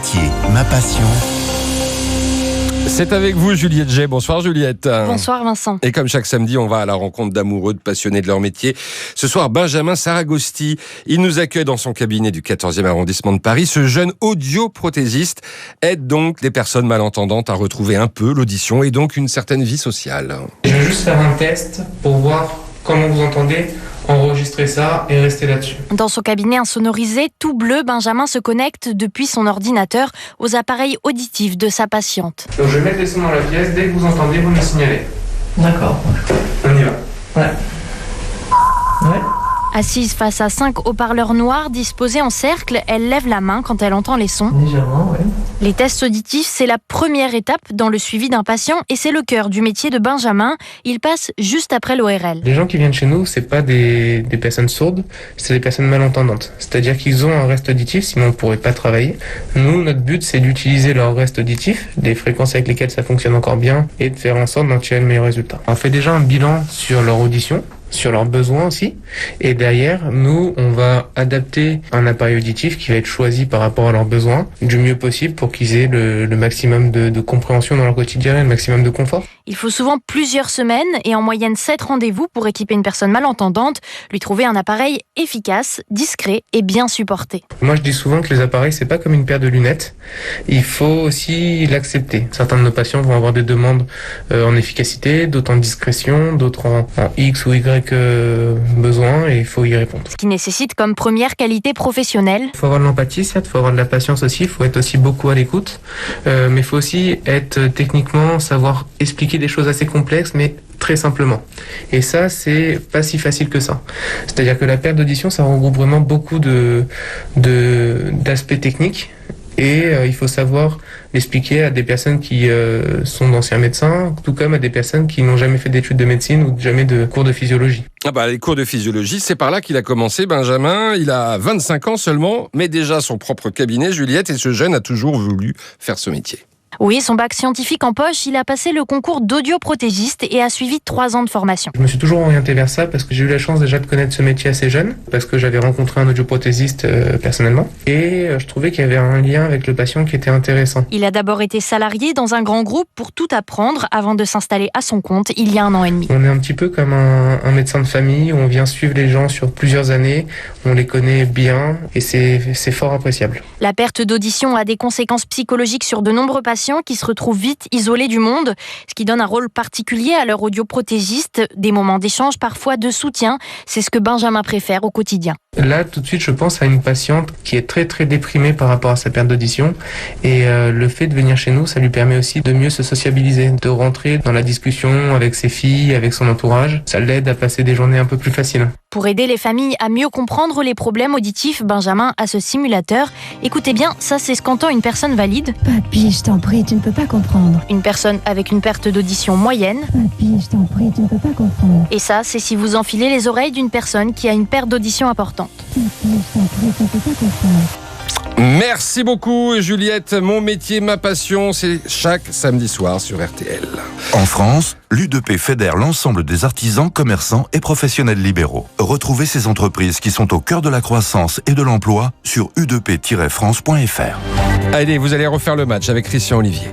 métier, ma passion. C'est avec vous Juliette Jay. Bonsoir Juliette. Bonsoir Vincent. Et comme chaque samedi, on va à la rencontre d'amoureux, de passionnés de leur métier. Ce soir, Benjamin Saragosti, il nous accueille dans son cabinet du 14e arrondissement de Paris. Ce jeune audioprothésiste aide donc les personnes malentendantes à retrouver un peu l'audition et donc une certaine vie sociale. Je vais juste faire un test pour voir comment vous entendez. Enregistrer ça et rester là-dessus. Dans son cabinet insonorisé, tout bleu, Benjamin se connecte depuis son ordinateur aux appareils auditifs de sa patiente. Donc je vais mettre les sons dans la pièce, dès que vous entendez, vous me signalez. D'accord. On y va. Ouais. Assise face à 5 haut-parleurs noirs disposés en cercle, elle lève la main quand elle entend les sons. Légèrement, ouais. Les tests auditifs, c'est la première étape dans le suivi d'un patient et c'est le cœur du métier de Benjamin. Il passe juste après l'ORL. Les gens qui viennent chez nous, c'est pas des personnes sourdes, c'est des personnes malentendantes. C'est-à-dire qu'ils ont un reste auditif, sinon on ne pourrait pas travailler. Nous, notre but, c'est d'utiliser leur reste auditif, des fréquences avec lesquelles ça fonctionne encore bien, et de faire en sorte d'en tirer le meilleur résultat. On fait déjà un bilan sur leur audition, sur leurs besoins aussi. Et derrière, nous, on va adapter un appareil auditif qui va être choisi par rapport à leurs besoins du mieux possible pour qu'ils aient le maximum de compréhension dans leur quotidien et le maximum de confort. Il faut souvent plusieurs semaines et en moyenne 7 rendez-vous pour équiper une personne malentendante, lui trouver un appareil efficace, discret et bien supporté. Moi, je dis souvent que les appareils, c'est pas comme une paire de lunettes. Il faut aussi l'accepter. Certains de nos patients vont avoir des demandes en efficacité, d'autres en discrétion, d'autres en X ou Y besoin et il faut y répondre. Ce qui nécessite comme première qualité professionnelle. Il faut avoir de l'empathie, certes, il faut avoir de la patience aussi, il faut être aussi beaucoup à l'écoute, mais il faut aussi être techniquement, savoir expliquer des choses assez complexes, mais très simplement. Et ça, c'est pas si facile que ça. C'est-à-dire que la perte d'audition, ça regroupe vraiment beaucoup d'aspects techniques. Et il faut savoir l'expliquer à des personnes qui sont d'anciens médecins, tout comme à des personnes qui n'ont jamais fait d'études de médecine ou jamais de cours de physiologie. Les cours de physiologie, c'est par là qu'il a commencé, Benjamin. Il a 25 ans seulement, mais déjà son propre cabinet, Juliette, et ce jeune a toujours voulu faire ce métier. Oui, son bac scientifique en poche, il a passé le concours d'audioprothésiste et a suivi 3 ans de formation. Je me suis toujours orienté vers ça parce que j'ai eu la chance déjà de connaître ce métier assez jeune, parce que j'avais rencontré un audioprothésiste personnellement, et je trouvais qu'il y avait un lien avec le patient qui était intéressant. Il a d'abord été salarié dans un grand groupe pour tout apprendre avant de s'installer à son compte il y a 1 an et demi. On est un petit peu comme un médecin de famille où on vient suivre les gens sur plusieurs années, on les connaît bien et c'est fort appréciable. La perte d'audition a des conséquences psychologiques sur de nombreux patients qui se retrouvent vite isolés du monde, ce qui donne un rôle particulier à leur audioprothésiste, des moments d'échange, parfois de soutien. C'est ce que Benjamin préfère au quotidien. Là, tout de suite, je pense à une patiente qui est très très déprimée par rapport à sa perte d'audition et le fait de venir chez nous, ça lui permet aussi de mieux se sociabiliser, de rentrer dans la discussion avec ses filles, avec son entourage. Ça l'aide à passer des journées un peu plus faciles. Pour aider les familles à mieux comprendre les problèmes auditifs, Benjamin a ce simulateur. Écoutez bien, ça c'est ce qu'entend une personne valide. Papy, je t'en prie, tu ne peux pas comprendre. Une personne avec une perte d'audition moyenne. Papy, je t'en prie, tu ne peux pas comprendre. Et ça, c'est si vous enfilez les oreilles d'une personne qui a une perte d'audition importante. Papy, je t'en prie, tu ne peux pas comprendre. Merci beaucoup Juliette. Mon métier, ma passion, c'est chaque samedi soir sur RTL. En France, l'U2P fédère l'ensemble des artisans, commerçants et professionnels libéraux. Retrouvez ces entreprises qui sont au cœur de la croissance et de l'emploi sur u2p-france.fr. Allez, vous allez refaire le match avec Christian Olivier.